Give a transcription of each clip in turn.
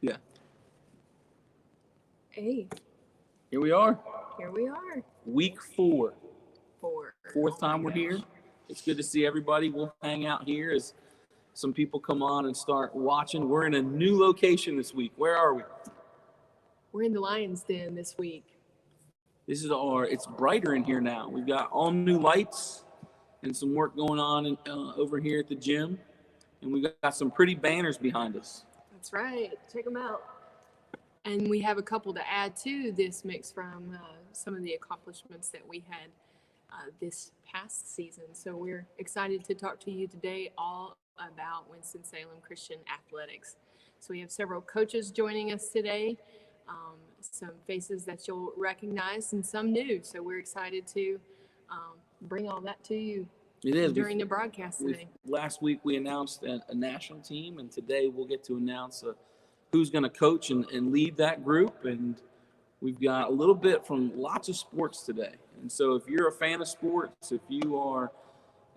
Yeah. Hey, Here we are. here we are. Week 4. Fourth Oh time my we're here. gosh. It's good to see everybody. We'll hang out here as some people come on and start watching. We're in a new location this week. Where are we? We're in the Lion's Den this week. It's brighter in here now. We've got all new lights and some work going on over here at the gym. And we've got some pretty banners behind us. That's right. Check them out. And we have a couple to add to this mix from some of the accomplishments that we had this past season. So we're excited to talk to you today all about Winston-Salem Christian Athletics. So we have several coaches joining us today, some faces that you'll recognize and some new. So we're excited to bring all that to you during the broadcast today. Last week we announced a national team, and today we'll get to announce who's going to coach and lead that group. And we've got a little bit from lots of sports today. And so if you're a fan of sports, if you are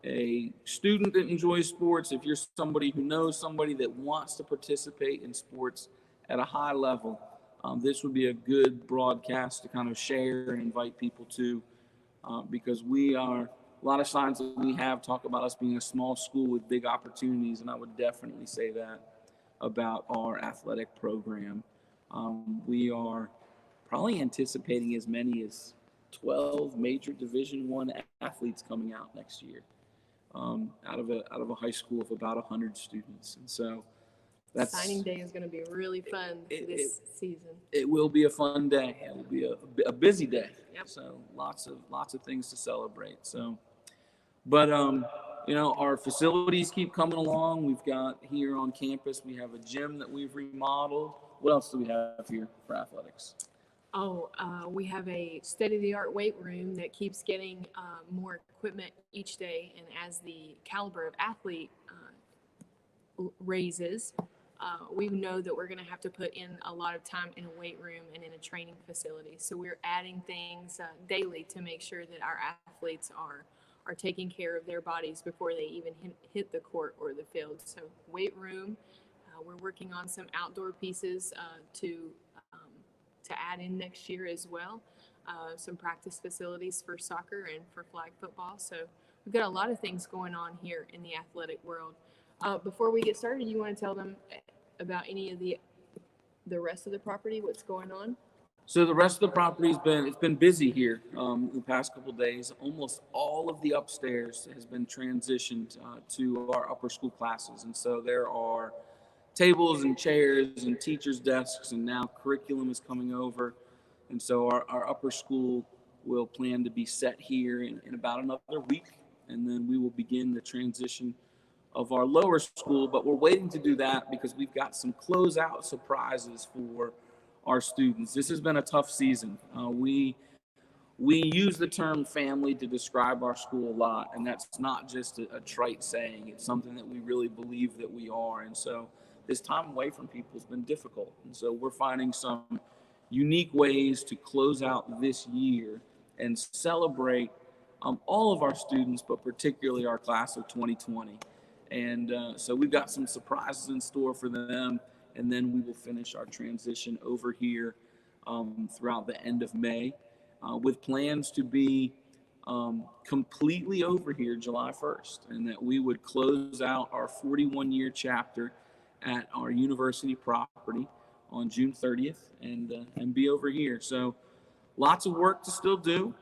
a student that enjoys sports, if you're somebody who knows somebody that wants to participate in sports at a high level, this would be a good broadcast to kind of share and invite people to, because a lot of signs that we have talk about us being a small school with big opportunities, and I would definitely say that about our athletic program. We are probably anticipating as many as 12 major Division I athletes coming out next year, out of a high school of about 100 students. And so signing day is going to be really fun this season. It will be a fun day. It will be a busy day. Yep. So lots of things to celebrate. So, but our facilities keep coming along. We've got here on campus, we have a gym that we've remodeled. What else do we have here for athletics? We have a state-of-the-art weight room that keeps getting more equipment each day, and as the caliber of athlete raises, we know that we're going to have to put in a lot of time in a weight room and in a training facility. So we're adding things daily to make sure that our athletes are taking care of their bodies before they even hit the court or the field. So weight room, we're working on some outdoor pieces to add in next year as well. Some practice facilities for soccer and for flag football. So we've got a lot of things going on here in the athletic world. Before we get started, you want to tell them about any of the rest of the property, what's going on? So the rest of the property it's been busy here the past couple of days. Almost all of the upstairs has been transitioned to our upper school classes. And so there are tables and chairs and teachers' desks, and now curriculum is coming over. And so our upper school will plan to be set here in about another week, and then we will begin the transition of our lower school. But we're waiting to do that because we've got some closeout surprises for our students. This has been a tough season. We use the term family to describe our school a lot, and that's not just a trite saying. It's something that we really believe that we are. And so this time away from people has been difficult. And so we're finding some unique ways to close out this year and celebrate all of our students, but particularly our class of 2020. And so we've got some surprises in store for them. And then we will finish our transition over here throughout the end of May with plans to be completely over here July 1st, and that we would close out our 41-year chapter at our university property on June 30th and be over here. So lots of work to still do,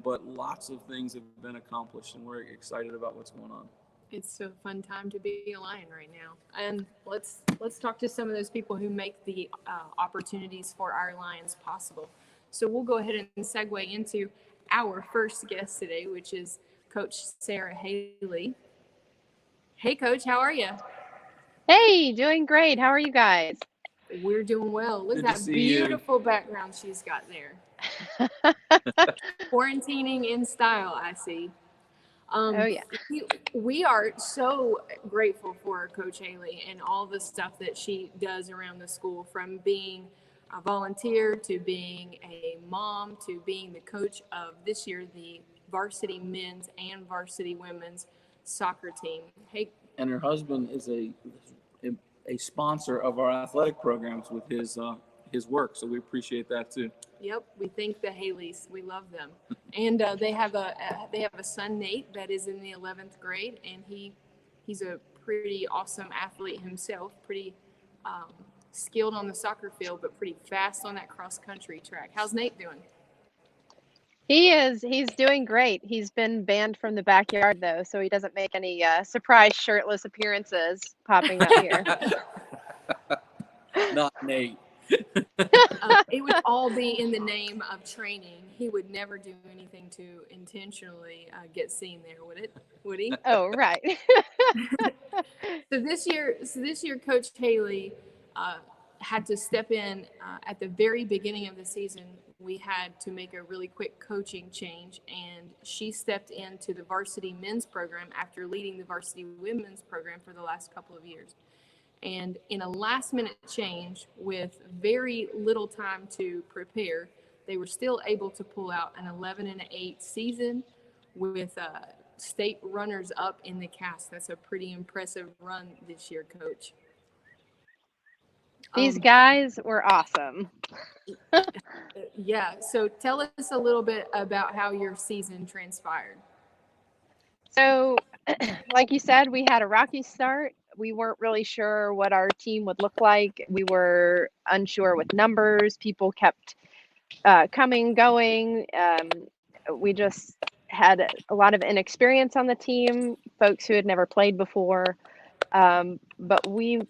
but lots of things have been accomplished, and we're excited about what's going on. It's a fun time to be a Lion right now. And let's talk to some of those people who make the opportunities for our Lions possible. So we'll go ahead and segue into our first guest today, which is Coach Sarah Haley. Hey, Coach, how are you? Hey, doing great. How are you guys? We're doing well. Look at that beautiful background she's got there. Quarantining in style, I see. Oh, yeah. We are so grateful for Coach Haley and all the stuff that she does around the school, from being a volunteer to being a mom to being the coach of this year, the varsity men's and varsity women's soccer team. Hey. And her husband is a sponsor of our athletic programs with his work. So we appreciate that too. Yep, we thank the Haleys. We love them, and they have a son, Nate, that is in the 11th grade, and he's a pretty awesome athlete himself. Pretty skilled on the soccer field, but pretty fast on that cross country track. How's Nate doing? He's doing great. He's been banned from the backyard though, so he doesn't make any surprise shirtless appearances popping up here. Not Nate. It would all be in the name of training. He would never do anything to intentionally get seen there, would it? Would he? Oh, right. So this year, Coach Haley had to step in at the very beginning of the season. We had to make a really quick coaching change, and she stepped into the varsity men's program after leading the varsity women's program for the last couple of years. And in a last-minute change with very little time to prepare, they were still able to pull out an 11-8 season with state runners-up in the cast. That's a pretty impressive run this year, Coach. These guys were awesome. Yeah. So tell us a little bit about how your season transpired. So, like you said, we had a rocky start. We weren't really sure what our team would look like. We were unsure with numbers. People kept coming, going. We just had a lot of inexperience on the team, folks who had never played before. But we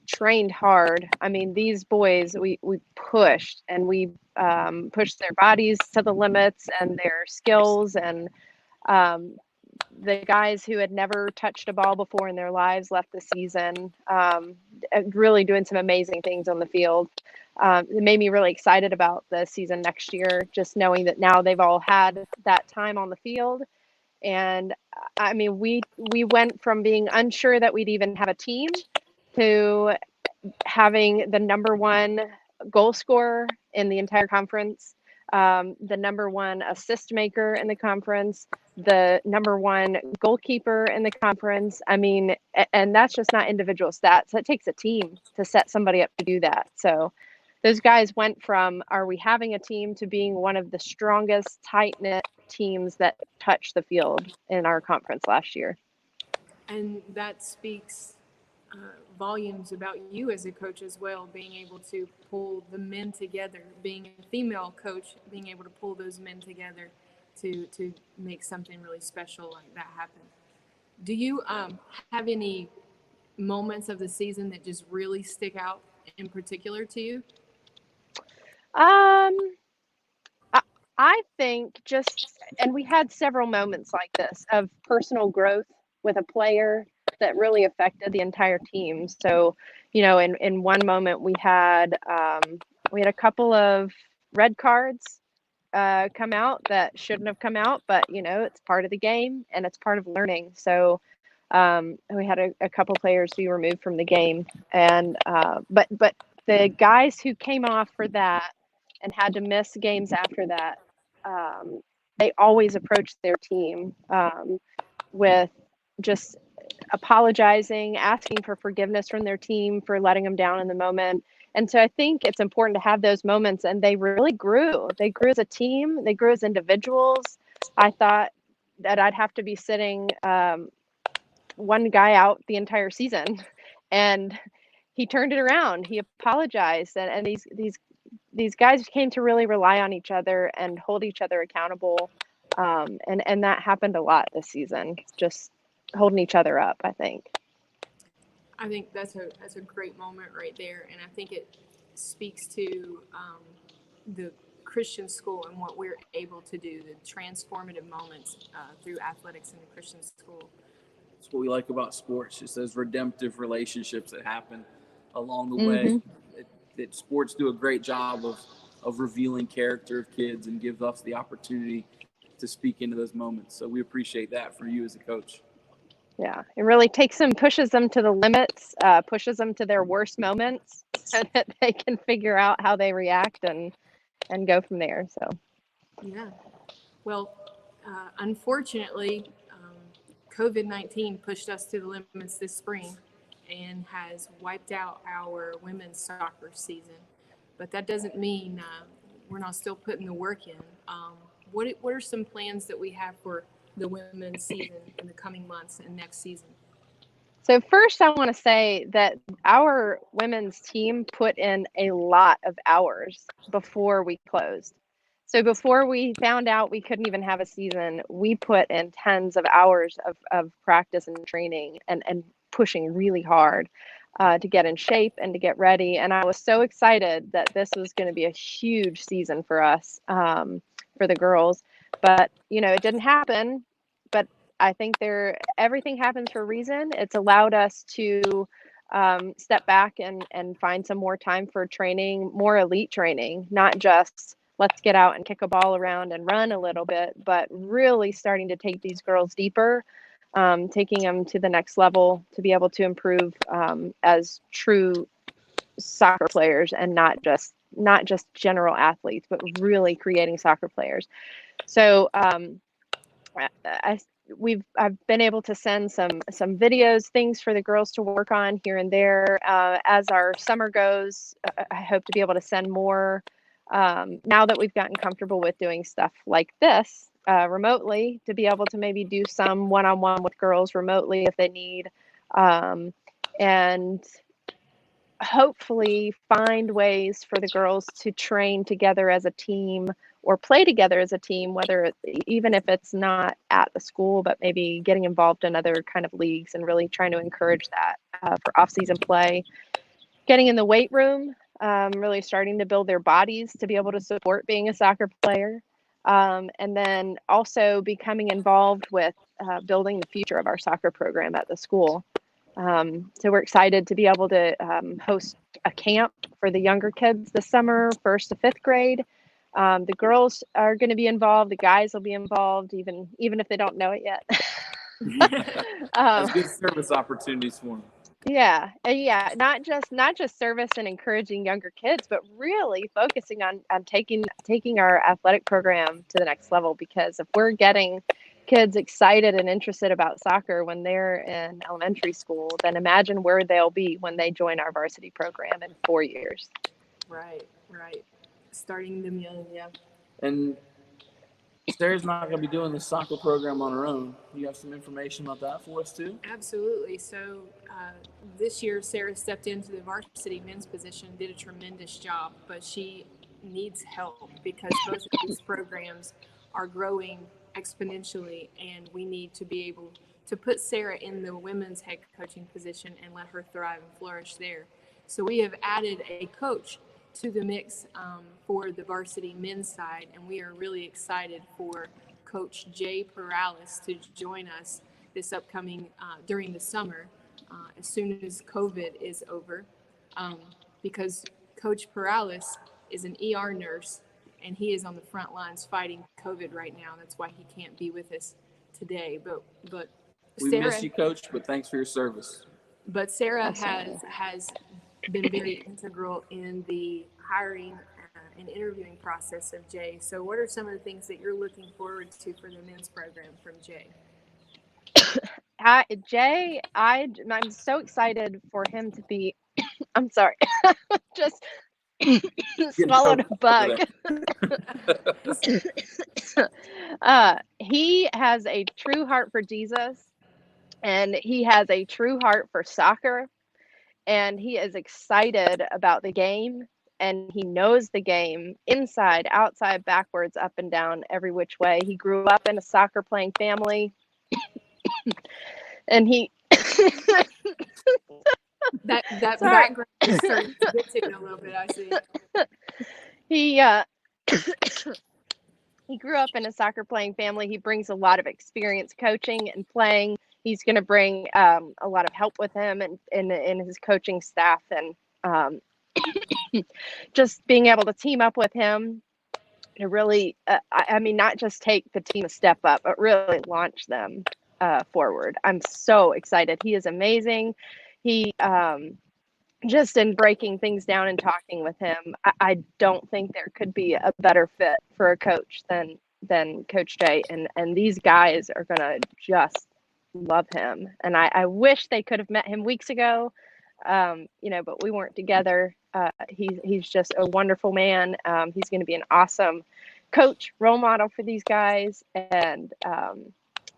trained hard. I mean, these boys, we pushed, and we pushed their bodies to the limits and their skills, and the guys who had never touched a ball before in their lives left the season, really doing some amazing things on the field. It made me really excited about the season next year, just knowing that now they've all had that time on the field. And I mean, we went from being unsure that we'd even have a team to having the number one goal scorer in the entire conference, the number one assist maker in the conference, the number one goalkeeper in the conference. I mean, and that's just not individual stats. It takes a team to set somebody up to do that. So those guys went from, are we having a team, to being one of the strongest, tight-knit teams that touched the field in our conference last year. And that speaks volumes about you as a coach as well, being able to pull the men together, being a female coach, being able to pull those men together to make something really special like that happen. Do you have any moments of the season that just really stick out in particular to you? I think and we had several moments like this of personal growth with a player that really affected the entire team. So, in one moment we had a couple of red cards come out that shouldn't have come out, but it's part of the game and it's part of learning. So we had a couple players be removed from the game, and but the guys who came off for that and had to miss games after that, they always approached their team with just apologizing, asking for forgiveness from their team for letting them down in the moment. And so I think it's important to have those moments, and they really grew. They grew as a team. They grew as individuals. I thought that I'd have to be sitting one guy out the entire season, and he turned it around. He apologized, and these guys came to really rely on each other and hold each other accountable. And that happened a lot this season, just holding each other up, I think. I think that's a great moment right there. And I think it speaks to the Christian school and what we're able to do, the transformative moments through athletics in the Christian school. That's what we like about sports, just those redemptive relationships that happen along the way. That sports do a great job of revealing character of kids and give us the opportunity to speak into those moments. So we appreciate that for you as a coach. Yeah, it really takes them, pushes them to the limits, pushes them to their worst moments so that they can figure out how they react and go from there. So, yeah. Well, unfortunately, COVID-19 pushed us to the limits this spring. and has wiped out our women's soccer season. But that doesn't mean we're not still putting the work in. What are some plans that we have for the women's season in the coming months and next season? So first, I want to say that our women's team put in a lot of hours before we closed. So before we found out we couldn't even have a season, we put in tens of hours of practice and training and pushing really hard to get in shape and to get ready. And I was so excited that this was going to be a huge season for us, for the girls. But, it didn't happen. But I think everything happens for a reason. It's allowed us to step back and find some more time for training, more elite training, not just let's get out and kick a ball around and run a little bit, but really starting to take these girls deeper, taking them to the next level to be able to improve as true soccer players and not just general athletes, but really creating soccer players. So I've been able to send some videos, things for the girls to work on here and there. As our summer goes, I hope to be able to send more. Now that we've gotten comfortable with doing stuff like this remotely, to be able to maybe do some one-on-one with girls remotely if they need, and hopefully find ways for the girls to train together as a team or play together as a team, even if it's not at the school, but maybe getting involved in other kind of leagues and really trying to encourage that for off-season play. Getting in the weight room, really starting to build their bodies to be able to support being a soccer player. And then also becoming involved with building the future of our soccer program at the school. So we're excited to be able to host a camp for the younger kids this summer, 1st to 5th grade. The girls are going to be involved. The guys will be involved, even if they don't know it yet. That's good service opportunities for them. Yeah. Not just service and encouraging younger kids, but really focusing on taking our athletic program to the next level. Because if we're getting kids excited and interested about soccer when they're in elementary school, then imagine where they'll be when they join our varsity program in 4 years. Right. Starting them young, yeah. And Sarah's not going to be doing the soccer program on her own. You have some information about that for us too? Absolutely. So this year, Sarah stepped into the varsity men's position, did a tremendous job, but she needs help because both of these programs are growing exponentially, and we need to be able to put Sarah in the women's head coaching position and let her thrive and flourish there. So we have added a coach to the mix for the varsity men's side, and we are really excited for Coach Jay Perales to join us this upcoming during the summer as soon as COVID is over, because Coach Perales is an ER nurse and he is on the front lines fighting COVID right now. That's why he can't be with us today. But we Sarah, miss you, Coach, but thanks for your service. But Sarah has been very integral in the hiring and interviewing process of Jay. So what are some of the things that you're looking forward to for the men's program from Jay? I'm so excited for him to be, I'm sorry, just swallowed a bug. He has a true heart for Jesus, and he has a true heart for soccer, and he is excited about the game, and he knows the game inside, outside, backwards, up and down, every which way. He grew up in a soccer playing family, and he that background is starting to get to it a little bit, I see. He grew up in a soccer playing family. He brings a lot of experience coaching and playing. He's going to bring a lot of help with him and in his coaching staff, and just being able to team up with him to really, not just take the team a step up, but really launch them forward. I'm so excited. He is amazing. He just in breaking things down and talking with him, I don't think there could be a better fit for a coach than Coach Jay. And these guys are going to just love him. And I wish they could have met him weeks ago, but we weren't together. He's just a wonderful man. He's going to be an awesome coach, role model for these guys. And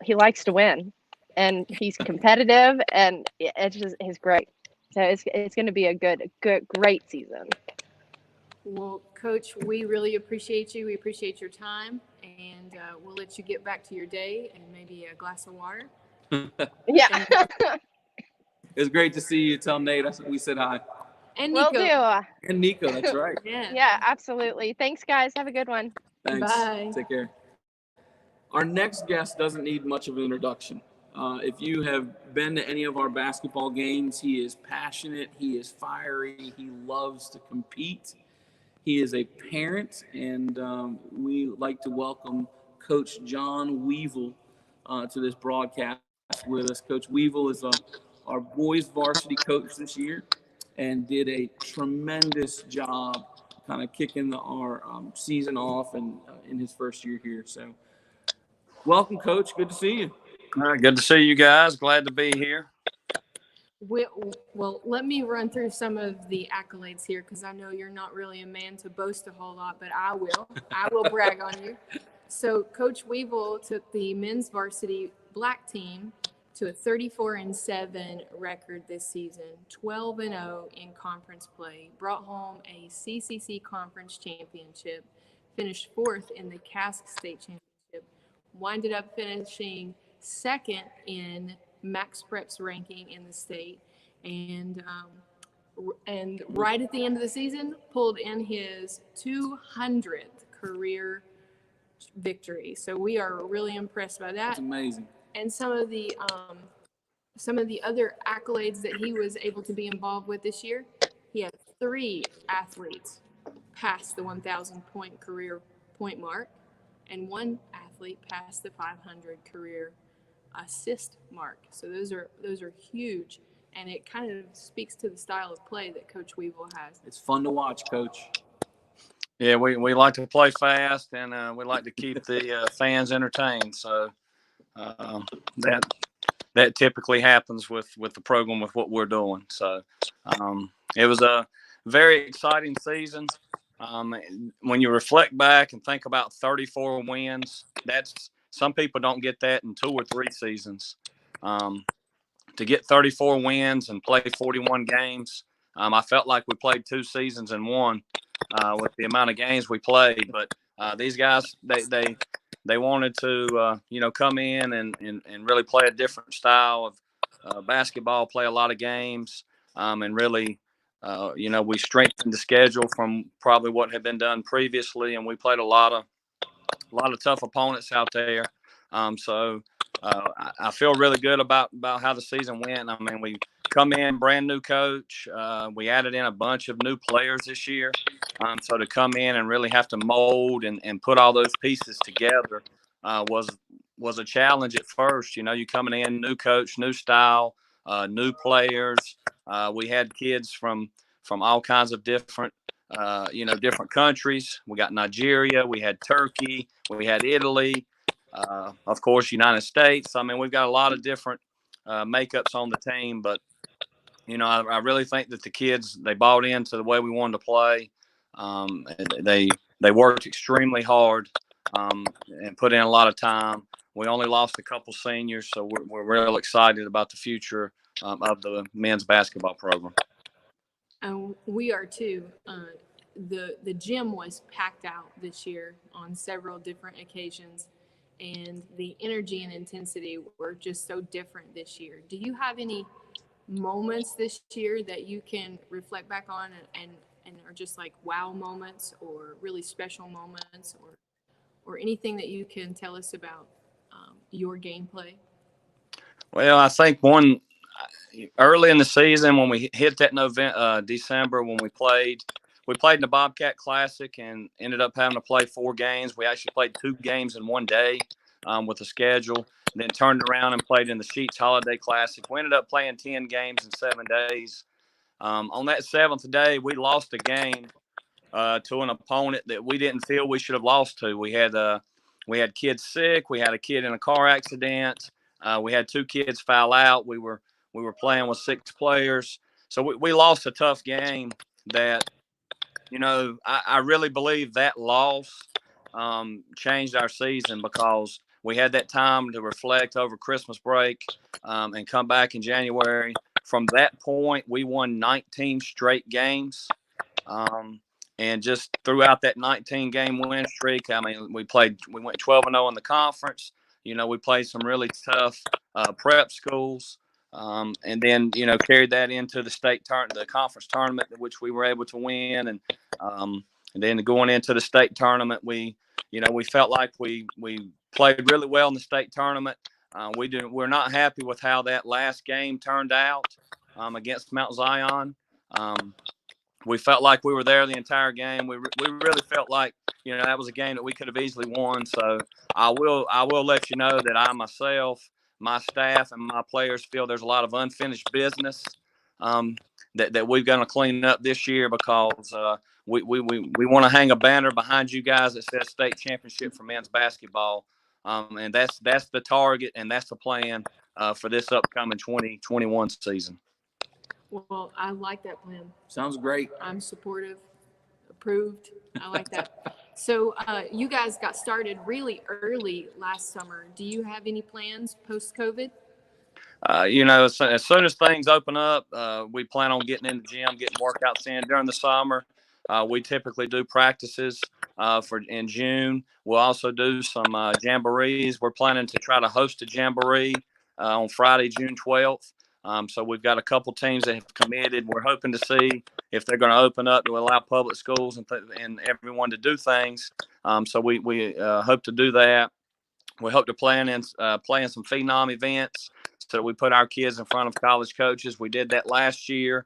he likes to win, and he's competitive, and he's great. So it's going to be a great season. Well, Coach, we really appreciate you. We appreciate your time, and we'll let you get back to your day and maybe a glass of water. Yeah. It's great to see you. Tell Nate we said hi. And Nico. Will do. And Nico, that's right. Yeah, absolutely. Thanks, guys. Have a good one. Thanks. Bye. Take care. Our next guest doesn't need much of an introduction. If you have been to any of our basketball games, he is passionate, he is fiery, he loves to compete. He is a parent, and we like to welcome Coach John Weevil to this broadcast with us. Coach Weevil is our boys varsity coach this year and did a tremendous job kind of kicking our season off and in his first year here. So welcome, Coach. Good to see you. Good to see you guys. Glad to be here. Well, let me run through some of the accolades here, because I know you're not really a man to boast a whole lot, but I will. I will brag on you. So Coach Weevil took the men's varsity black team to a 34-7 record this season, 12-0 in conference play, brought home a CCC conference championship, finished 4th in the Cask State Championship, winded up finishing 2nd in Max Prep's ranking in the state, and right at the end of the season pulled in his 200th career victory. So we are really impressed by that. That's amazing. And some of the other accolades that he was able to be involved with this year, he had 3 athletes pass the 1,000 point career point mark, and 1 athlete passed the 500 career assist mark. So those are huge, and it kind of speaks to the style of play that Coach Weevil has. It's fun to watch, Coach. Yeah, we like to play fast, and we like to keep the fans entertained. So that typically happens with the program, with what we're doing. So it was a very exciting season. When you reflect back and think about 34 wins, some people don't get that in 2 or 3 seasons. To get 34 wins and play 41 games, I felt like we played 2 seasons in one with the amount of games we played. But these guys, they wanted to come in and really play a different style of basketball, play a lot of games, and really. We strengthened the schedule from probably what had been done previously, and we played a lot of tough opponents out there. So I feel really good about how the season went. I mean, we come in brand new coach. We added in a bunch of new players this year. So to come in and really have to mold and put all those pieces together was a challenge at first. You coming in, new coach, new style, new players. We had kids from all kinds of different countries. We got Nigeria, we had Turkey, we had Italy, of course, United States. I mean, we've got a lot of different makeups on the team, but I really think that the kids, they bought into the way we wanted to play. They worked extremely hard and put in a lot of time. We only lost a couple seniors, so we're real excited about the future of the men's basketball program. We are too. The gym was packed out this year on several different occasions, and the energy and intensity were just so different this year. Do you have any moments this year that you can reflect back on and are just like wow moments or really special moments or anything that you can tell us about your gameplay? Well, I think one early in the season when we hit that December when we played in the Bobcat Classic and ended up having to play 4 games. We actually played 2 games in one day with the schedule, and then turned around and played in the Sheets Holiday Classic. We ended up playing 10 games in 7 days. On that 7th day, we lost a game to an opponent that we didn't feel we should have lost to. We had kids sick. We had a kid in a car accident. We had 2 kids foul out. We were playing with 6 players, so we lost a tough game. That I really believe that loss changed our season, because we had that time to reflect over Christmas break and come back in January. From that point, we won 19 straight games. And just throughout that 19-game win streak, I mean, we went 12-0 in the conference. We played some really tough prep schools, and then carried that into the conference tournament, which we were able to win, and then going into the state tournament, we felt like we played really well in the state tournament. We're not happy with how that last game turned out against Mount Zion. We felt like we were there the entire game. We really felt like that was a game that we could have easily won. So I will let you know that I myself, my staff, and my players feel there's a lot of unfinished business that we're going to clean up this year, because we want to hang a banner behind you guys that says state championship for men's basketball, and that's the target, and that's the plan for this upcoming 2021 season. Well, I like that plan. Sounds great. I'm supportive, approved. I like that. So you guys got started really early last summer. Do you have any plans post-COVID? As soon as things open up, we plan on getting in the gym, getting workouts in during the summer. We typically do practices in June. We'll also do some jamborees. We're planning to try to host a jamboree on Friday, June 12th. So we've got a couple teams that have committed. We're hoping to see if they're going to open up to allow public schools and everyone to do things. So we hope to do that. We hope to play in some phenom events, so we put our kids in front of college coaches. We did that last year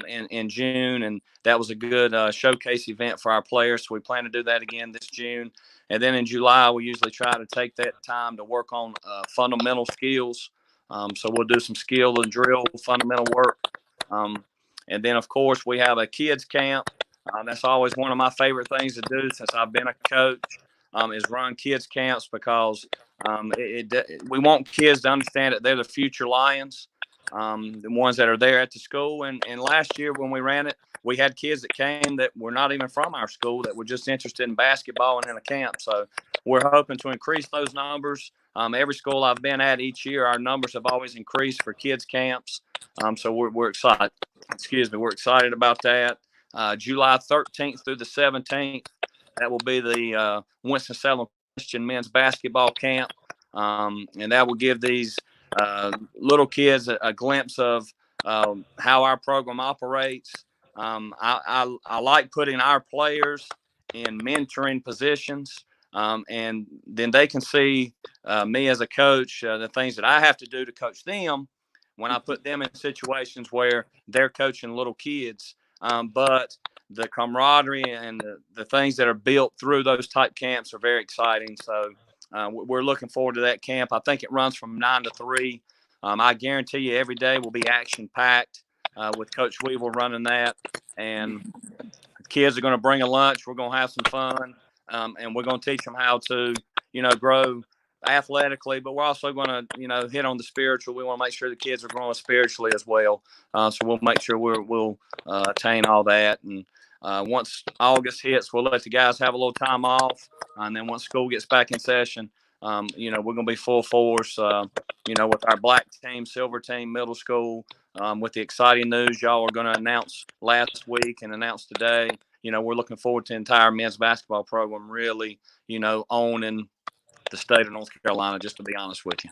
in June, and that was a good showcase event for our players. So we plan to do that again this June. And then in July, we usually try to take that time to work on fundamental skills. So we'll do some skill and drill fundamental work. And then, of course, we have a kids camp. That's always one of my favorite things to do since I've been a coach, is run kids camps, because we want kids to understand that they're the future Lions, the ones that are there at the school. And last year when we ran it, we had kids that came that were not even from our school, that were just interested in basketball and in a camp. So we're hoping to increase those numbers. Every school I've been at each year, our numbers have always increased for kids camps. So we're excited. We're excited about that. July 13th through the 17th, that will be the Winston-Salem Christian men's basketball camp, and that will give these little kids a glimpse of how our program operates. I like putting our players in mentoring positions, and then they can see me as a coach, the things that I have to do to coach them when I put them in situations where they're coaching little kids. But the camaraderie and the things that are built through those type camps are very exciting. So we're looking forward to that camp. I think it runs from 9 to 3. I guarantee you every day will be action-packed with Coach Weevil running that. And kids are going to bring a lunch. We're going to have some fun, and we're going to teach them how to, grow athletically, but we're also going to, hit on the spiritual. We want to make sure the kids are growing spiritually as well. So we'll make sure we'll attain all that. And once August hits, we'll let the guys have a little time off. And then once school gets back in session, we're going to be full force, with our black team, silver team, middle school, with the exciting news y'all are going to announce last week and announce today. We're looking forward to the entire men's basketball program really, owning the state of North Carolina, just to be honest with you.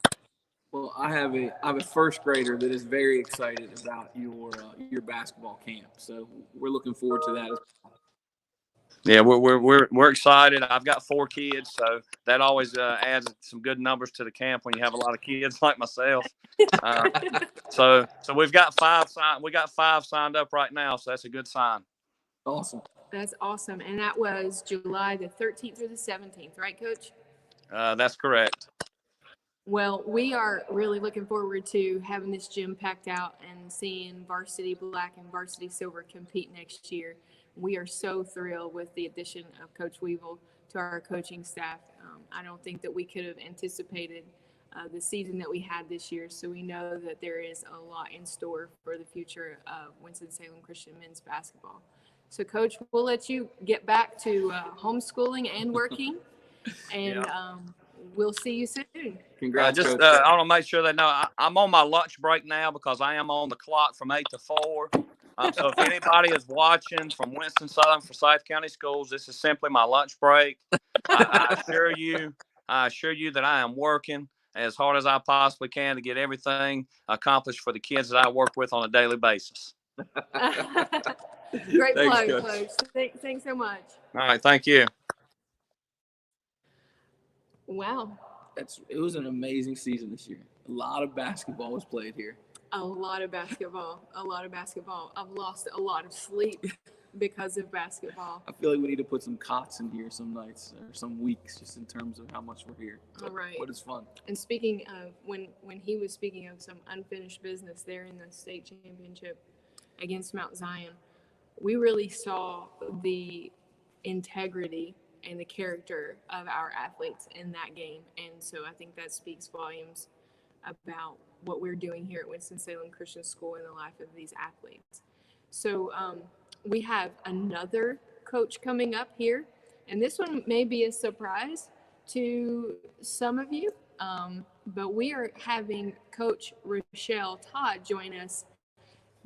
Well, I have a first grader that is very excited about your basketball camp, so we're looking forward to that. Yeah, we're excited. I've got 4 kids, so that always adds some good numbers to the camp when you have a lot of kids like myself. So we've got 5 signed. We got 5 signed up right now, so that's a good sign. Awesome. That's awesome. And that was July the 13th through the 17th, right, Coach? That's correct. Well, we are really looking forward to having this gym packed out and seeing Varsity Black and Varsity Silver compete next year. We are so thrilled with the addition of Coach Weevil to our coaching staff. I don't think that we could have anticipated the season that we had this year. So we know that there is a lot in store for the future of Winston-Salem Christian men's basketball. So, Coach, we'll let you get back to homeschooling and working, and we'll see you soon. Congrats, Coach. I want to make sure they know I'm on my lunch break now because I am on the clock from 8 to 4. So if anybody is watching from Winston-Salem, Forsyth County Schools, this is simply my lunch break. I assure you that I am working as hard as I possibly can to get everything accomplished for the kids that I work with on a daily basis. Great plug, Coach. Thanks so much. All right, thank you. Wow. It was an amazing season this year. A lot of basketball was played here. A lot of basketball. I've lost a lot of sleep because of basketball. I feel like we need to put some cots in here some nights or some weeks, just in terms of how much we're here. All right. But it's fun. And speaking of, when he was speaking of some unfinished business there in the state championship against Mount Zion, we really saw the integrity and the character of our athletes in that game. And so I think that speaks volumes about what we're doing here at Winston-Salem Christian School in the life of these athletes. So we have another coach coming up here, and this one may be a surprise to some of you, but we are having Coach Rochelle Todd join us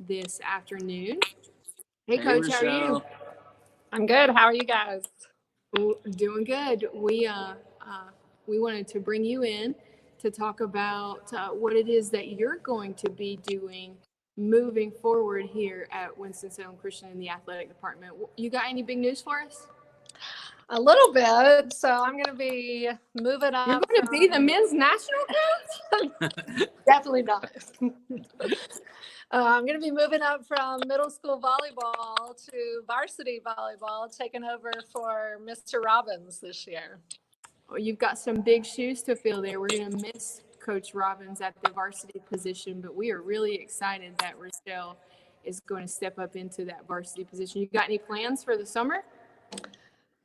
this afternoon. Hey, Coach, Rochelle. How are you? I'm good. How are you guys? Doing good. We wanted to bring you in to talk about what it is that you're going to be doing moving forward here at Winston-Salem Christian in the athletic department. You got any big news for us? A little bit. So I'm going to be moving up. You're going to be the men's national coach? Definitely not. I'm going to be moving up from middle school volleyball to varsity volleyball, taking over for Mr. Robbins this year. Well, you've got some big shoes to fill there. We're going to miss Coach Robbins at the varsity position, but we are really excited that Rochelle is going to step up into that varsity position. You got any plans for the summer?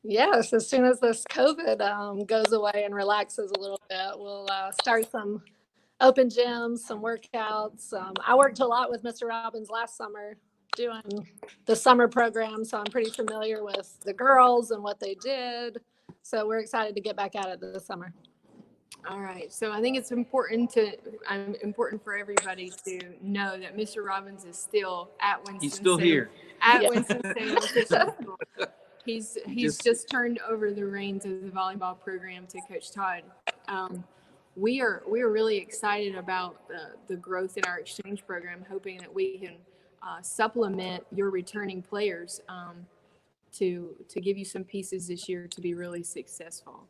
Yes, as soon as this COVID goes away and relaxes a little bit, we'll start some open gyms, some workouts. I worked a lot with Mr. Robbins last summer doing the summer program, so I'm pretty familiar with the girls and what they did. So we're excited to get back at it this summer. All right. So I think it's important for everybody to know that Mr. Robbins is still at Winston-Salem. He's still here. At Winston-Salem. He's just turned over the reins of the volleyball program to Coach Todd. We are really excited about the growth in our exchange program, hoping that we can supplement your returning players to give you some pieces this year to be really successful.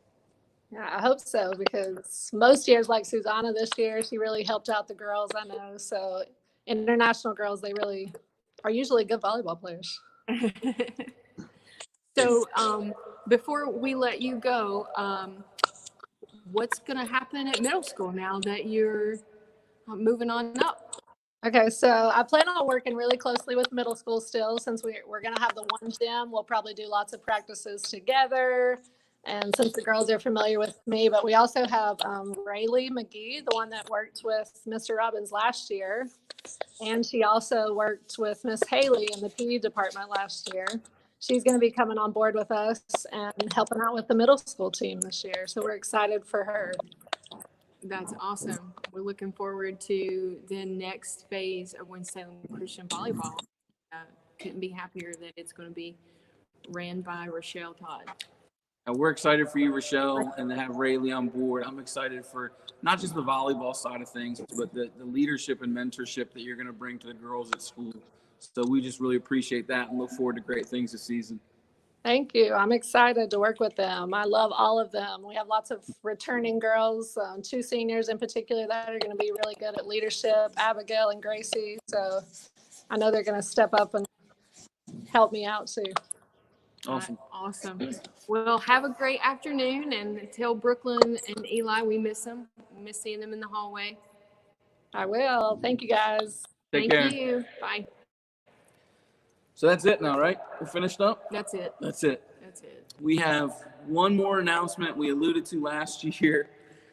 Yeah, I hope so, because most years, like Susanna this year, she really helped out the girls, I know. So international girls, they really are usually good volleyball players. So before we let you go, what's going to happen at middle school now that you're moving on up? Okay, so I plan on working really closely with middle school still, since we're going to have the one gym. We'll probably do lots of practices together. And since the girls are familiar with me, but we also have Rayleigh McGee, the one that worked with Mr. Robbins last year. And she also worked with Miss Haley in the PE department last year. She's going to be coming on board with us and helping out with the middle school team this year. So we're excited for her. That's awesome. We're looking forward to the next phase of Winston-Salem Christian volleyball. Couldn't be happier that it's going to be ran by Rochelle Todd. We're excited for you, Rochelle, and to have Rayleigh on board. I'm excited for not just the volleyball side of things, but the leadership and mentorship that you're going to bring to the girls at school. So we just really appreciate that and look forward to great things this season. Thank you. I'm excited to work with them. I love all of them. We have lots of returning girls, 2 seniors in particular that are going to be really good at leadership, Abigail and Gracie. So I know they're going to step up and help me out too. Awesome. Awesome. Well, have a great afternoon, and tell Brooklyn and Eli we miss them. We miss seeing them in the hallway. I will. Thank you, guys. Take care. Thank you. Bye. So that's it now, right? We're finished up? That's it. That's it. That's it. We have one more announcement we alluded to last year.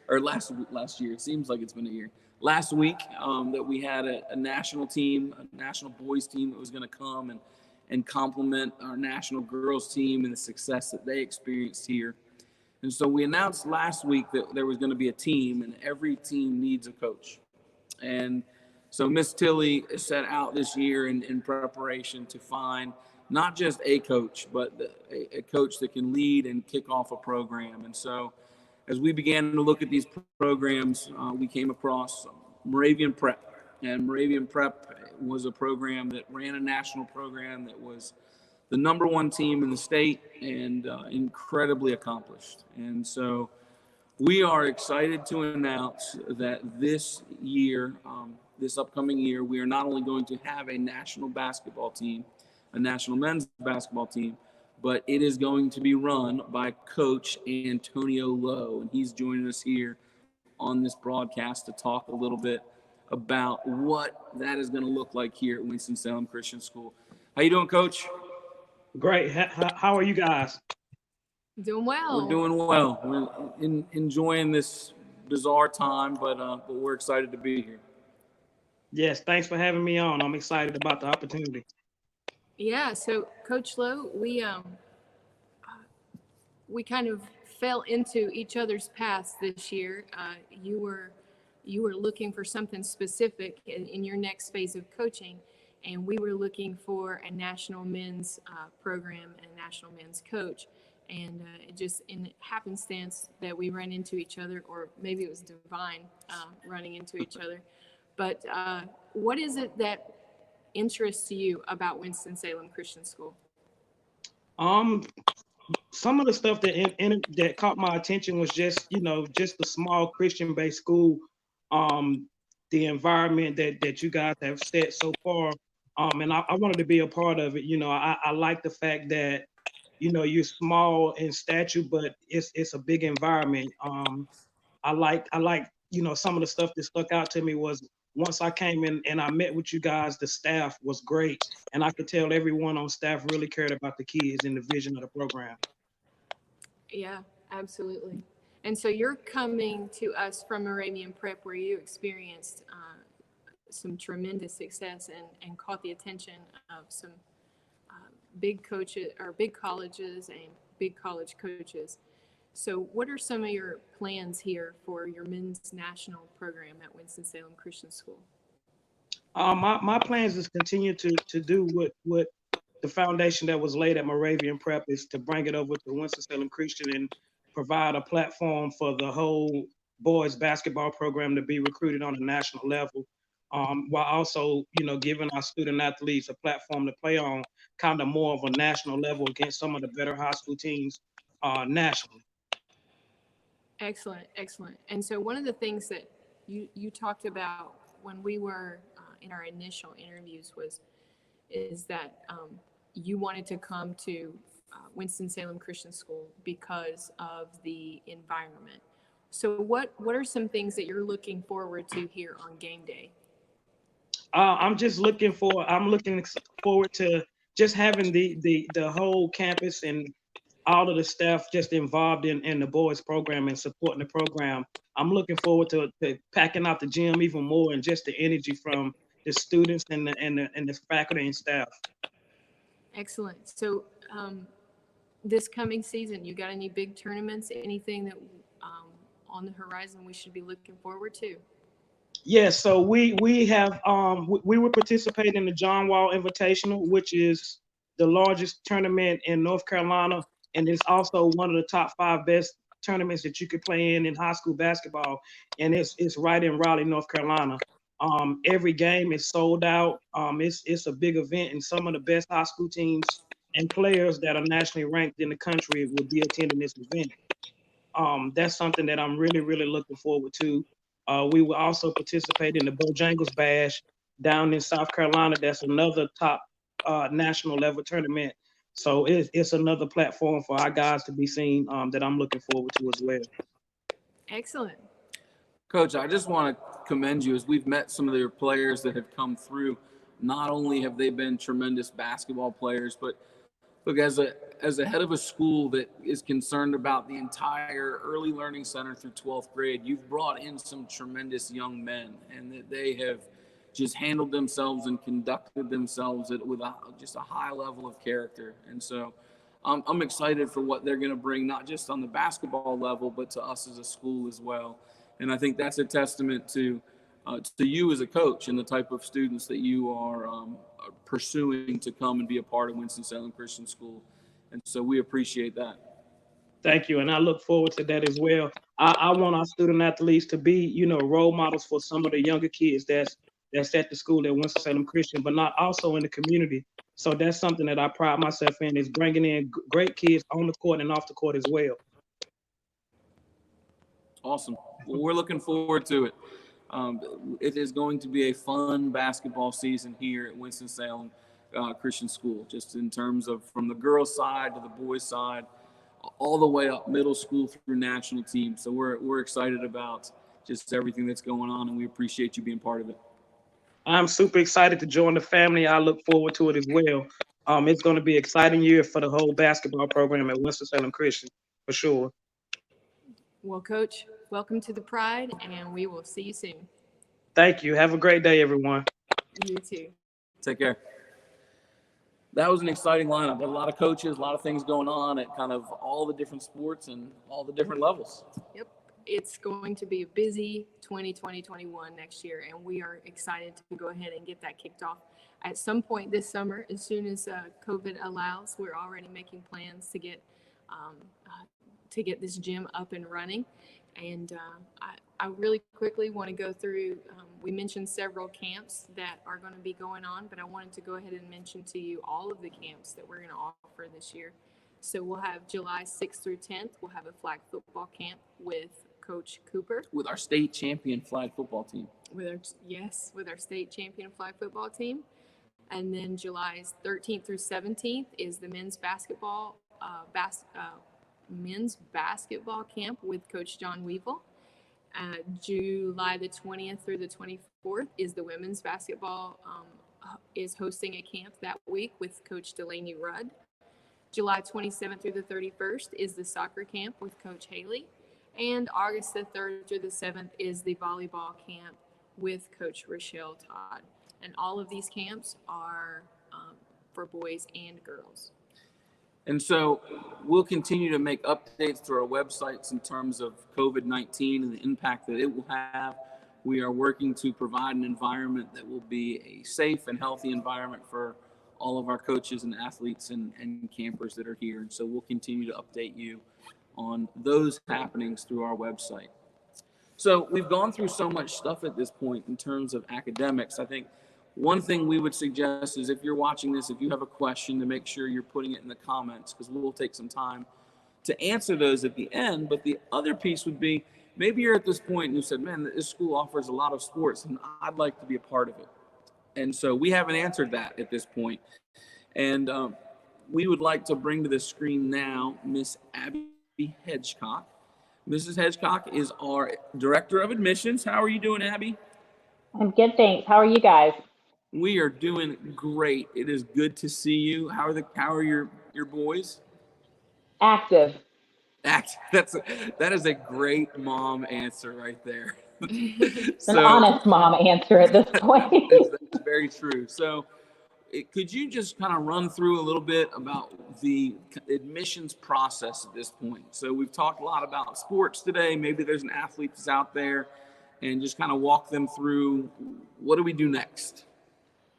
or last year. It seems like it's been a year. Last week, that we had a national team, a national boys team that was going to come and complement our national girls team and the success that they experienced here. And so we announced last week that there was going to be a team, and every team needs a coach. And so Miss Tilley set out this year in preparation to find not just a coach, but a coach that can lead and kick off a program. And so as we began to look at these programs, we came across Moravian Prep. And Moravian Prep was a program that ran a national program that was the #1 team in the state and incredibly accomplished. And so we are excited to announce that this year, this upcoming year, we are not only going to have a national basketball team, a national men's basketball team, but it is going to be run by Coach Antonio Lowe. And he's joining us here on this broadcast to talk a little bit about what that is going to look like here at Winston-Salem Christian School. How you doing, Coach? Great. How are you guys? Doing well. We're doing well. We're enjoying this bizarre time, but we're excited to be here. Yes, thanks for having me on. I'm excited about the opportunity. Yeah, so Coach Lowe, we kind of fell into each other's paths this year. You were looking for something specific in your next phase of coaching, and we were looking for a national men's program and a national men's coach. And it just in happenstance that we ran into each other, or maybe it was divine running into each other. But what is it that interests you about Winston-Salem Christian School? Some of the stuff that caught my attention was just the small Christian-based school, the environment that you guys have set so far, and I wanted to be a part of it. I like the fact that you're small in stature, but it's a big environment. I like some of the stuff that stuck out to me was once I came in and I met with you guys, the staff was great, and I could tell everyone on staff really cared about the kids and the vision of the program. Yeah, absolutely. And so you're coming to us from Moravian Prep, where you experienced some tremendous success and caught the attention of some big coaches or big colleges and big college coaches. So what are some of your plans here for your men's national program at Winston-Salem Christian School? My plans is continue to do what the foundation that was laid at Moravian Prep is to bring it over to Winston-Salem Christian and provide a platform for the whole boys basketball program to be recruited on a national level, while also, giving our student athletes a platform to play on kind of more of a national level against some of the better high school teams nationally. Excellent, excellent. And so one of the things that you talked about when we were in our initial interviews is that you wanted to come to Winston-Salem Christian School because of the environment. So what are some things that you're looking forward to here on game day? I'm looking forward to just having the whole campus and all of the staff just involved in the boys program and supporting the program. I'm looking forward to packing out the gym even more, and just the energy from the students and the faculty and staff. Excellent. So this coming season, you got any big tournaments, anything that on the horizon we should be looking forward to? Yes, so we were participating in the John Wall Invitational, which is the largest tournament in North Carolina, and it's also one of the top 5 best tournaments that you could play in high school basketball, and it's right in Raleigh, North Carolina. Every game is sold out. It's a big event, and some of the best high school teams and players that are nationally ranked in the country will be attending this event. That's something that I'm really, really looking forward to. We will also participate in the Bojangles Bash down in South Carolina. That's another top national level tournament. So it's another platform for our guys to be seen that I'm looking forward to as well. Excellent. Coach, I just want to commend you as we've met some of your players that have come through. Not only have they been tremendous basketball players, but Look, as a head of a school that is concerned about the entire early learning center through 12th grade, you've brought in some tremendous young men, and that they have just handled themselves and conducted themselves with just a high level of character. And so I'm excited for what they're going to bring, not just on the basketball level, but to us as a school as well. And I think that's a testament to you as a coach and the type of students that you are pursuing to come and be a part of Winston-Salem Christian School. And so we appreciate that. Thank you, and I look forward to that as well. I want our student athletes to be, role models for some of the younger kids that's at the school at Winston-Salem Christian, but not also in the community. So that's something that I pride myself in, is bringing in great kids on the court and off the court as well. Awesome. Well, we're looking forward to it. It is going to be a fun basketball season here at Winston-Salem Christian School, just in terms of from the girls' side to the boys' side, all the way up middle school through national team. So we're excited about just everything that's going on, and we appreciate you being part of it. I'm super excited to join the family. I look forward to it as well. It's going to be an exciting year for the whole basketball program at Winston-Salem Christian, for sure. Well, Coach, welcome to the Pride, and we will see you soon. Thank you. Have a great day, everyone. You too. Take care. That was an exciting lineup. A lot of coaches, a lot of things going on at kind of all the different sports and all the different levels. Yep. It's going to be a busy 2020-21 next year, and we are excited to go ahead and get that kicked off at some point this summer. As soon as COVID allows, we're already making plans to get this gym up and running. And I really quickly want to go through, we mentioned several camps that are going to be going on, but I wanted to go ahead and mention to you all of the camps that we're going to offer this year. So we'll have July 6th through 10th, we'll have a flag football camp with Coach Cooper. With our state champion flag football team. With our state champion flag football team. And then July 13th through 17th is the men's basketball camp with Coach John Weevil. July the 20th through the 24th is the women's basketball is hosting a camp that week with Coach Delaney Rudd. July 27th through the 31st is the soccer camp with Coach Haley. And August the 3rd through the 7th is the volleyball camp with Coach Rochelle Todd. And all of these camps are for boys and girls. And so we'll continue to make updates to our websites in terms of COVID-19 and the impact that it will have. We are working to provide an environment that will be a safe and healthy environment for all of our coaches and athletes and campers that are here. And so we'll continue to update you on those happenings through our website. So we've gone through so much stuff at this point in terms of academics. I think one thing we would suggest is if you're watching this, if you have a question, to make sure you're putting it in the comments, because we'll take some time to answer those at the end. But the other piece would be, maybe you're at this point and you said, man, this school offers a lot of sports and I'd like to be a part of it. And so we haven't answered that at this point. And we would like to bring to the screen now Miss Abby Hedgecock. Mrs. Hedgecock is our Director of Admissions. How are you doing, Abby? I'm good, thanks. How are you guys? We are doing great. It is good to see you. How are your boys? Active. That is a great mom answer right there. It's an honest mom answer at this point. That's very true. So could you just kind of run through a little bit about the admissions process at this point? So we've talked a lot about sports today. Maybe there's an athlete that's out there, and just kind of walk them through, what do we do next?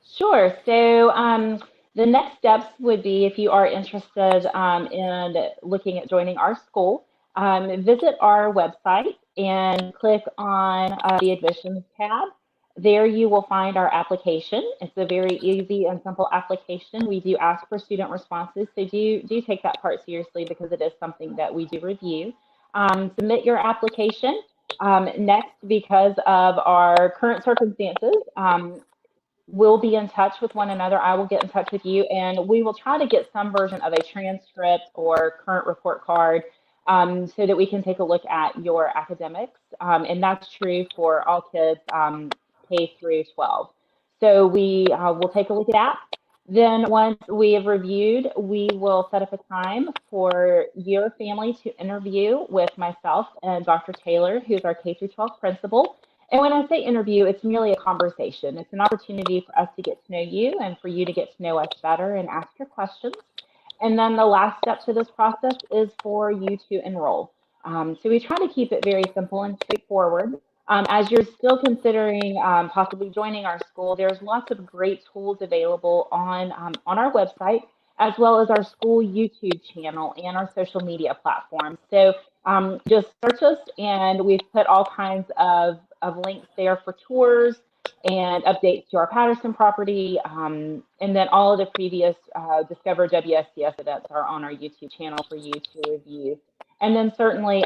Sure. So the next steps would be, if you are interested in looking at joining our school, visit our website and click on the admissions tab. There you will find our application. It's a very easy and simple application. We do ask for student responses, so do take that part seriously, because it is something that we do review. Submit your application. Next, because of our current circumstances, we'll be in touch with one another. I will get in touch with you, and we will try to get some version of a transcript or current report card so that we can take a look at your academics. And that's true for all kids K through 12. So we will take a look at that. Then once we have reviewed, we will set up a time for your family to interview with myself and Dr. Taylor, who's our K-12 principal. And when I say interview, it's merely a conversation. It's an opportunity for us to get to know you and for you to get to know us better and ask your questions. And then the last step to this process is for you to enroll. So we try to keep it very simple and straightforward. As you're still considering possibly joining our school, there's lots of great tools available on our website, as well as our school YouTube channel and our social media platforms. So just search us, and we've put all kinds of links there for tours and updates to our Patterson property. And then all of the previous Discover WSCS events are on our YouTube channel for you to review. And then certainly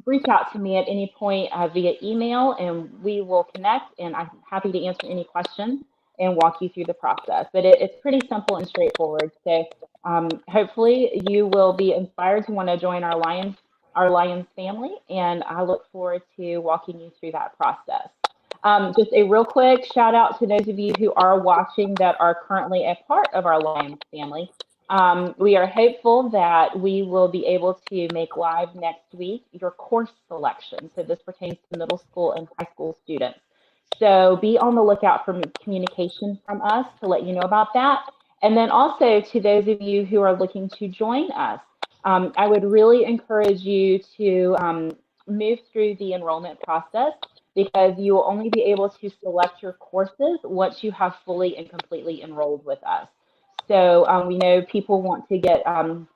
reach out to me at any point via email, and we will connect, and I'm happy to answer any questions and walk you through the process. But it's pretty simple and straightforward. So hopefully you will be inspired to want to join our Lions family, and I look forward to walking you through that process. Just a real quick shout out to those of you who are watching that are currently a part of our Lions family. We are hopeful that we will be able to make live next week your course selection. So this pertains to middle school and high school students. So be on the lookout for communication from us to let you know about that. And then also to those of you who are looking to join us, I would really encourage you to move through the enrollment process, because you will only be able to select your courses once you have fully and completely enrolled with us. So we know people want to get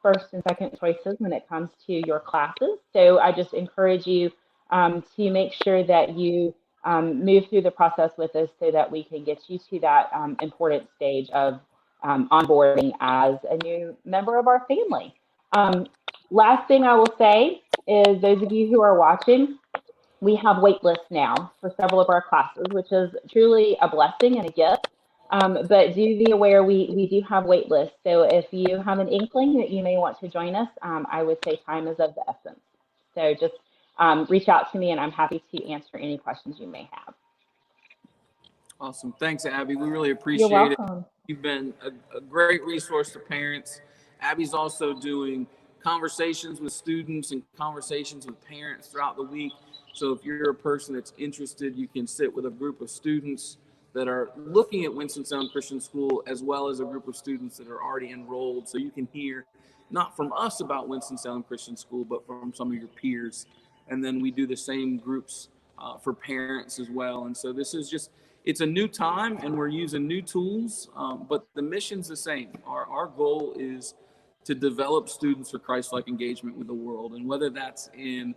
first and second choices when it comes to your classes. So I just encourage you to make sure that you move through the process with us so that we can get you to that important stage of onboarding as a new member of our family. Last thing I will say is, those of you who are watching, we have wait lists now for several of our classes, which is truly a blessing and a gift. But do be aware we do have wait lists. So if you have an inkling that you may want to join us, I would say time is of the essence. So just reach out to me, and I'm happy to answer any questions you may have. Awesome. Thanks, Abby. We really You're appreciate it. welcome. You've been a great resource to parents. Abby's also doing conversations with students and conversations with parents throughout the week. So if you're a person that's interested, you can sit with a group of students that are looking at Winston-Salem Christian School, as well as a group of students that are already enrolled. So you can hear not from us about Winston-Salem Christian School, but from some of your peers. And then we do the same groups for parents as well. And so this is just, it's a new time, and we're using new tools, but the mission's the same. Our goal is to develop students for Christ-like engagement with the world. And whether that's in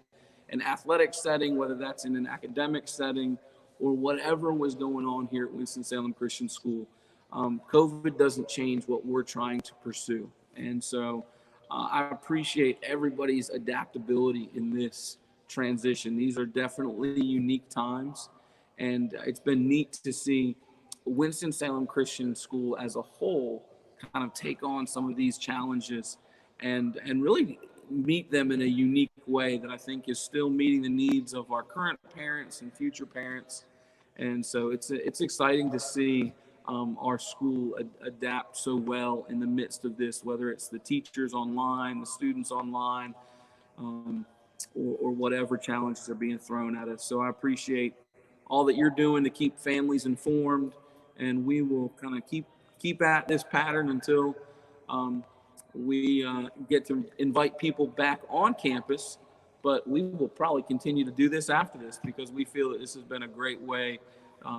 an athletic setting, whether that's in an academic setting, or whatever was going on here at Winston-Salem Christian School, COVID doesn't change what we're trying to pursue. And so I appreciate everybody's adaptability in this transition. These are definitely unique times, and it's been neat to see Winston-Salem Christian School as a whole kind of take on some of these challenges and really meet them in a unique way that I think is still meeting the needs of our current parents and future parents. And so it's exciting to see our school adapt so well in the midst of this, whether it's the teachers online, the students online, or whatever challenges are being thrown at us. So I appreciate all that you're doing to keep families informed, and we will kind of keep at this pattern until we get to invite people back on campus. But we will probably continue to do this after this, because we feel that this has been a great way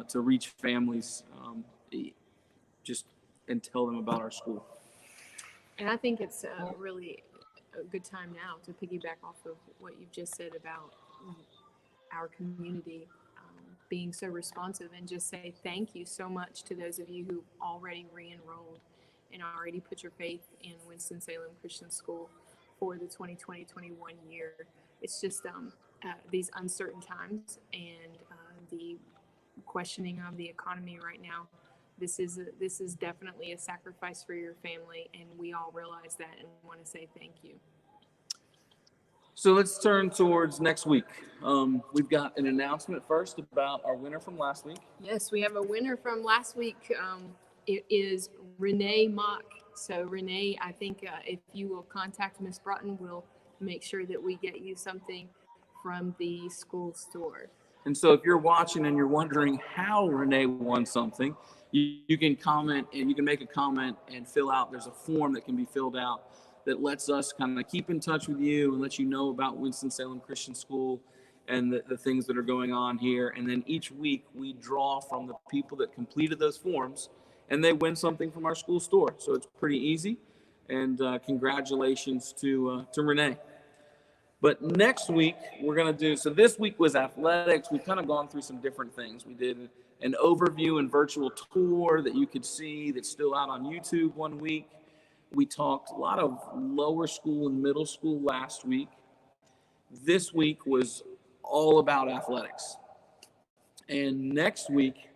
to reach families just and tell them about our school. And I think it's really a good time now to piggyback off of what you've just said about our community being so responsive, and just say thank you so much to those of you who already re-enrolled and already put your faith in Winston-Salem Christian School for the 2020-21 year. It's just these uncertain times and the questioning of the economy right now. This is definitely a sacrifice for your family, and we all realize that and want to say thank you. So let's turn towards next week. We've got an announcement first about our winner from last week. Yes, we have a winner from last week. it is Renee Mock. So Renee, I think if you will contact Miss Broughton, we'll make sure that we get you something from the school store. And so if you're watching and you're wondering how Renee won something, you can comment, and you can make a comment and fill out. There's a form that can be filled out that lets us kind of keep in touch with you and let you know about Winston-Salem Christian School and the things that are going on here. And then each week we draw from the people that completed those forms, and they win something from our school store. So it's pretty easy. And congratulations to Renee. But next week we're going to do, so this week was athletics. We've kind of gone through some different things. We did an overview and virtual tour that you could see that's still out on YouTube one week. We talked a lot of lower school and middle school last week. This week was all about athletics. And next week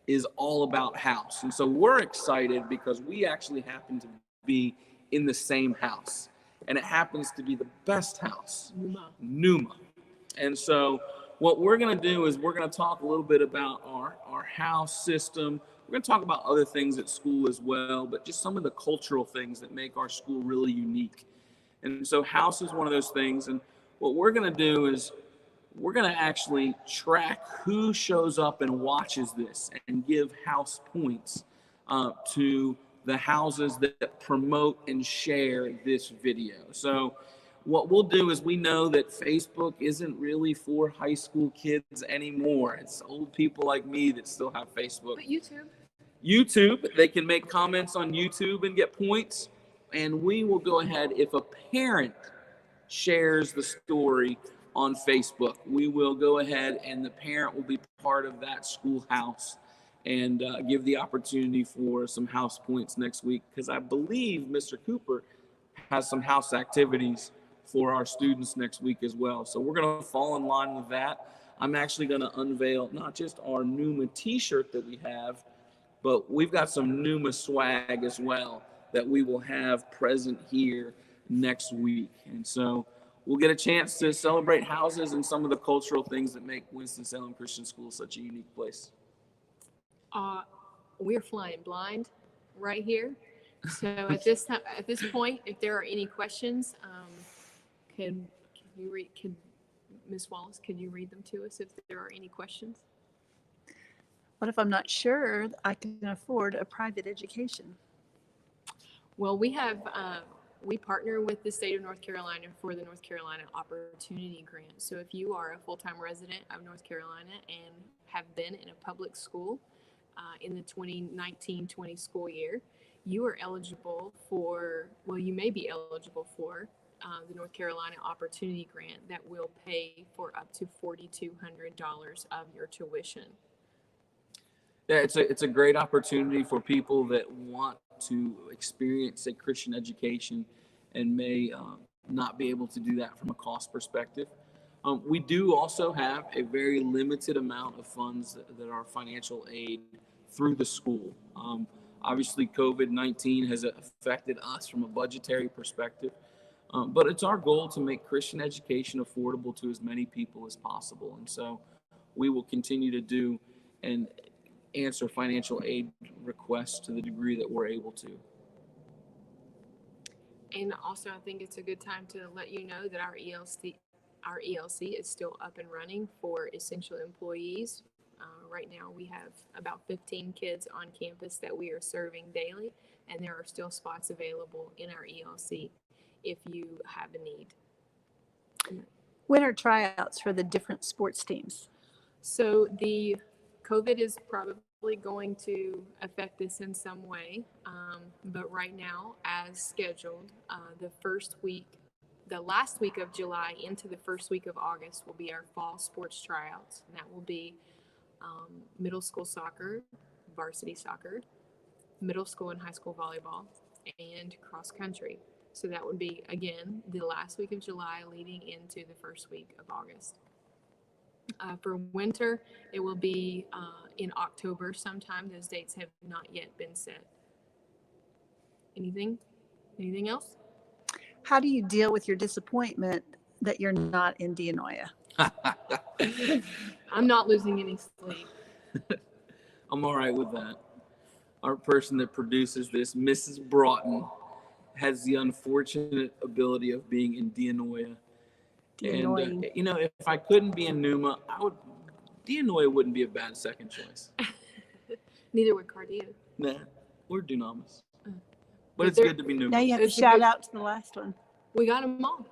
is all about house. And so we're excited because we actually happen to be in the same house. And it happens to be the best house, Numa. And so what we're going to do is we're going to talk a little bit about our house system. We're going to talk about other things at school as well, but just some of the cultural things that make our school really unique. And so house is one of those things. And what we're going to do is we're going to actually track who shows up and watches this and give house points to the houses that promote and share this video. So what we'll do is we know that Facebook isn't really for high school kids anymore. It's old people like me that still have Facebook. But YouTube. YouTube, they can make comments on YouTube and get points. And we will go ahead, if a parent shares the story on Facebook, we will go ahead and the parent will be part of that schoolhouse and give the opportunity for some house points next week, because I believe Mr. Cooper has some house activities for our students next week as well. So we're going to fall in line with that. I'm actually going to unveil not just our Numa t-shirt that we have, but we've got some Numa swag as well that we will have present here next week. And so we'll get a chance to celebrate houses and some of the cultural things that make Winston-Salem Christian School such a unique place. We're flying blind right here. So at this point, if there are any questions, can Ms. Wallace, could you read them to us if there are any questions? What if I'm not sure I can afford a private education? Well, we have, we partner with the state of North Carolina for the North Carolina Opportunity Grant. So if you are a full-time resident of North Carolina and have been in a public school in the 2019-20 school year, you are eligible for, well, you may be eligible for the North Carolina Opportunity Grant that will pay for up to $4,200 of your tuition. Yeah, it's a great opportunity for people that want to experience a Christian education and may not be able to do that from a cost perspective. We do also have a very limited amount of funds that are financial aid through the school. Obviously, COVID-19 has affected us from a budgetary perspective, but it's our goal to make Christian education affordable to as many people as possible. And so we will continue to do and answer financial aid requests to the degree that we're able to. And also, I think it's a good time to let you know that our ELC is still up and running for essential employees. Right now, we have about 15 kids on campus that we are serving daily, and there are still spots available in our ELC if you have a need. When are tryouts for the different sports teams? So the COVID is probably going to affect this in some way, but right now, as scheduled, the last week of July into the first week of August will be our fall sports tryouts, and that will be middle school soccer, varsity soccer, middle school and high school volleyball, and cross country. So that would be, again, the last week of July leading into the first week of August. For winter, it will be in October sometime. Those dates have not yet been set. Anything else? How do you deal with your disappointment that you're not in Dianoia? I'm not losing any sleep. I'm all right with that. our person that produces this, Mrs. Broughton, has the unfortunate ability of being in Dianoia. And, you know, if I couldn't be in Numa, Dianoia wouldn't be a bad second choice. Neither would Cardia. Nah, or Dunamis. But But it's good to be Numa. Now you have to It's a shout good- out to the last one. We got them all.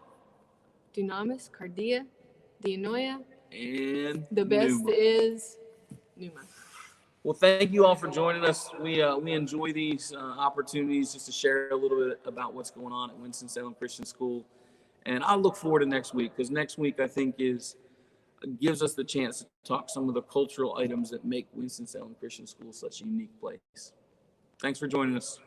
Dunamis, Cardia, Dianoia. And The best Numa. is Numa. Well, thank you all for joining us. We enjoy these opportunities just to share a little bit about what's going on at Winston-Salem Christian School. And I look forward to next week, because next week I think gives us the chance to talk some of the cultural items that make Winston-Salem Christian School such a unique place. Thanks for joining us.